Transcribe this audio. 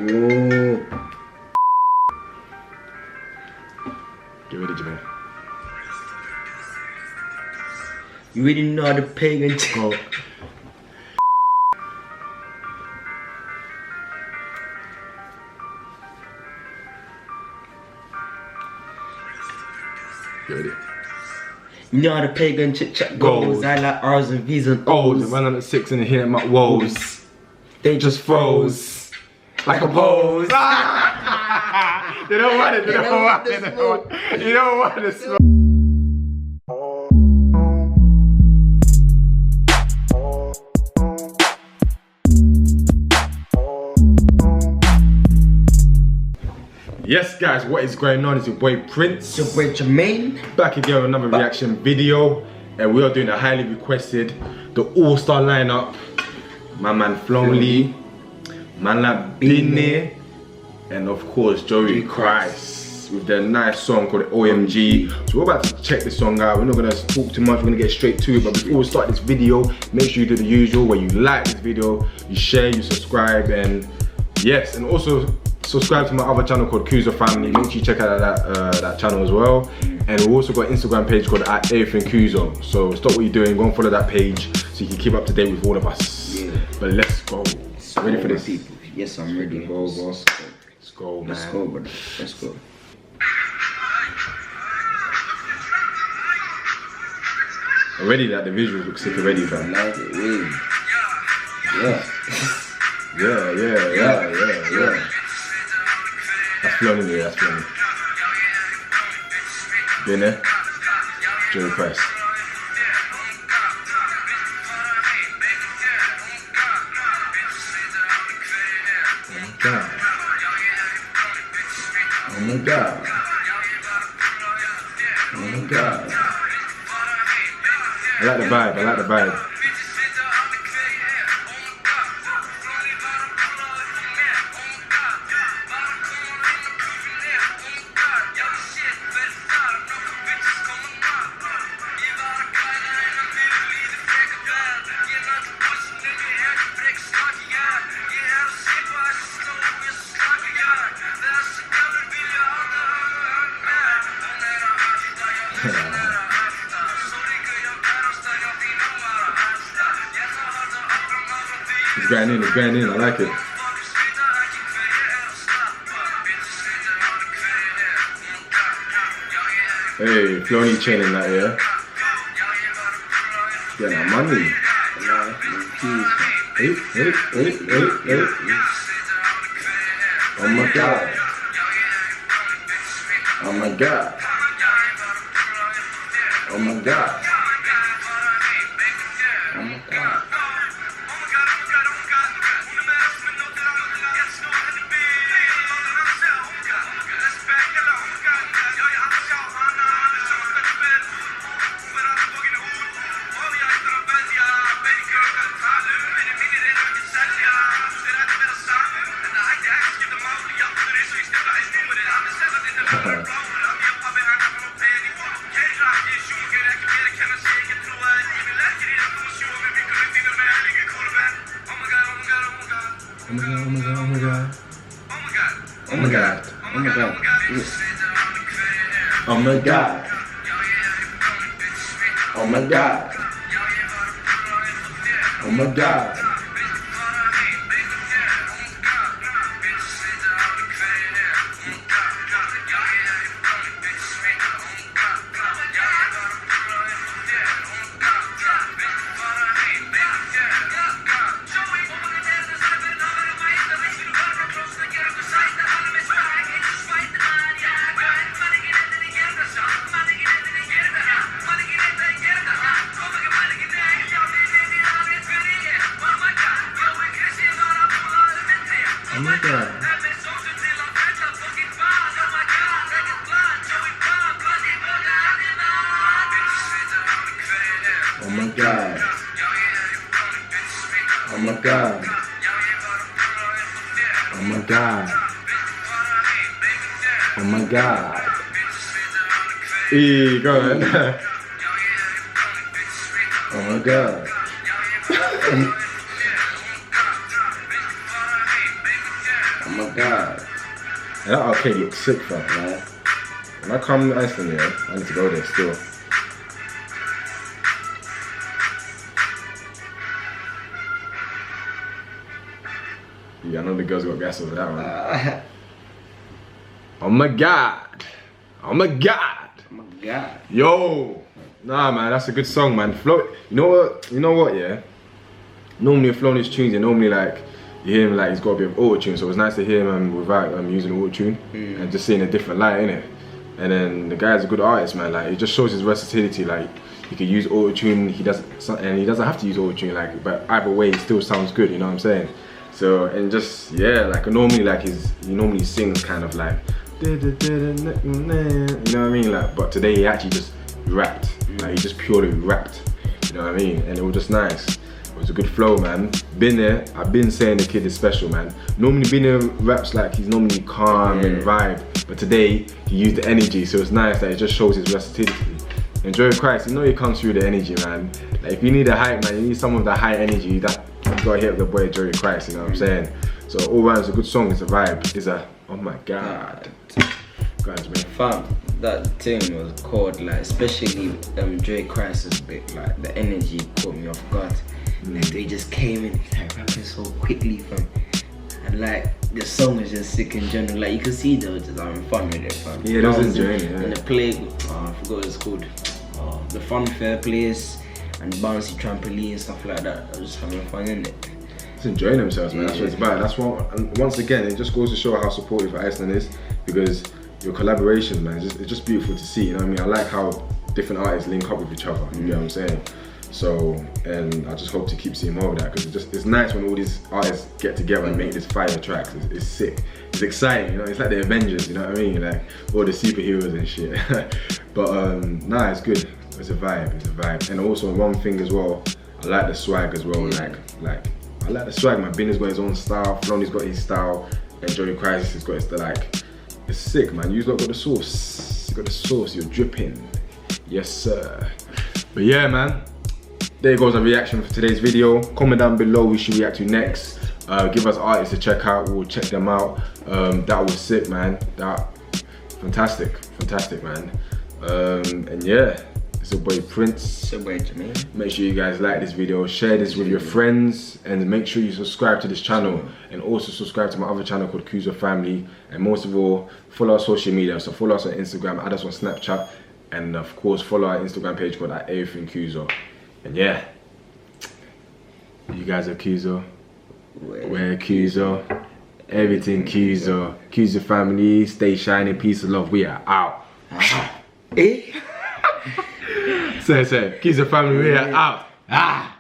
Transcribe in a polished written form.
Ooh. Get ready, Jermaine. You really know how to pagan Go. Get ready. You know how the pagan chit chat goes. I like R's and V's and Oh, O's. the man on the 6 and hitting my woes. They just froze. Like a pose. They don't want it, they don't want it. You don't want to smoke. Yes guys, what is going on? It's your boy Prince. It's your boy Jermaine. Back again with another reaction video. And we are doing a highly requested, the all-star lineup. My man Flonely, man like Binny, and of course Joey Christ with their nice song called OMG. So we're about to check this song out. We're not gonna talk too much, we're gonna get straight to it. But before we start this video, make sure you do the usual, where you like this video, you share, you subscribe, and yes, and also subscribe to my other channel called Kuzo Family. Make sure you check out that channel as well. And we've also got an Instagram page called @everythingkuzo. So stop what you're doing, go and follow that page so you can keep up to date with all of us. Yeah. But let's go. Ready for this? People. Yes, I'm ready. Let's go, boss. Let's go, man. Let's go, brother. Let's go. Already, that the visuals look sick already, fam. Like it, wait. Yeah. Yeah. That's Flonely there, that's Flonely. Been there? Joey Christ. Oh my God. Oh my God. I like the vibe, I like the vibe. It's going in, I like it. Hey, Flonely chaining that, yeah? Getting that money. Hey. Oh my God. Oh my God. Oh my God. Oh my God. Oh my God. Oh my God. Oh my God. Oh my God. Oh my God. Oh my God. Oh my God. Oh my God. Oh my God. Oh my God. Oh my God. Hey, go ahead. Oh my God. Oh my God. And that arcade looks sick, fam. Like, when I come to Iceland, yeah, I need to go there still. Yeah, I know the girls got gas over that one. Oh my god. Oh my god. Oh my god. Yo. Nah, man, that's a good song, man. Flo, you know what, yeah? Normally with Floney's tunes, normally like, you hear him like he's got a bit of auto-tune, so it was nice to hear him without using auto-tune and just seeing a different light, innit? And then the guy's a good artist, man. Like, it just shows his versatility. Like, he could use auto-tune, he doesn't have to use auto-tune, like, but either way, he still sounds good, you know what I'm saying? So, and just, yeah, like, normally, like, he normally sings kind of like, you know what I mean? Like, but today he actually just rapped. Like, he just purely rapped, you know what I mean? And it was just nice. It was a good flow, man. Been there, I've been saying the kid is special, man. Normally Binner raps like he's normally calm and vibe, but today he used the energy, so it's nice that it just shows his versatility. And Joey Christ, you know he comes through the energy, man. Like, if you need a hype, man, you need someone with that high energy, that you gotta hit the boy Joey Christ, you know what I'm saying? So all around, it's a good song, it's a vibe, it's a, oh my god. Guys, man. Fam, that thing was cold, like, especially Joey Christ's bit, like, the energy caught me off guard. Like, they just came in, like, rapping so quickly, fam. And like, the song was just sick in general. Like, you could see they were just having fun with it, fam. Yeah, they was enjoying it, yeah. And the play, I forgot what it's called. The fun fair place and bouncy trampoline and stuff like that. I was just having fun in it. Just enjoying themselves, man. That's what it's about. That's what, and once again, it just goes to show how supportive Iceland is, because your collaboration, man, it's just beautiful to see. You know what I mean? I like how different artists link up with each other. You know what I'm saying? So, and I just hope to keep seeing more of that, because it's nice when all these artists get together and make these fire tracks. It's sick. It's exciting, you know. It's like the Avengers, you know what I mean? Like all the superheroes and shit. But nah, it's good. It's a vibe. It's a vibe. And also one thing as well, I like the swag as well. Like I like the swag. Man, Binner's got his own style. Floney's got his style, and Joey Christ has got his style. Like, it's sick, man. You've got the sauce. You got the sauce. You're dripping. Yes, sir. But yeah, man. There goes our reaction for today's video. Comment down below we should react to next. Give us artists to check out. We'll check them out. That was sick, man. That fantastic, man. And yeah, it's your boy Prince. It's your boy Jermaine. Make sure you guys like this video, share this with your friends, and make sure you subscribe to this channel, and also subscribe to my other channel called Kuzo Family. And most of all, follow our social media. So follow us on Instagram, add us on Snapchat, and of course follow our Instagram page called @everythingkuzo. And yeah, you guys are Kuzo. We're Kuzo. Everything Kuzo. Kuzo Family, stay shining, peace and love. We are out. Eh? Say, Kuzo Family, we are out.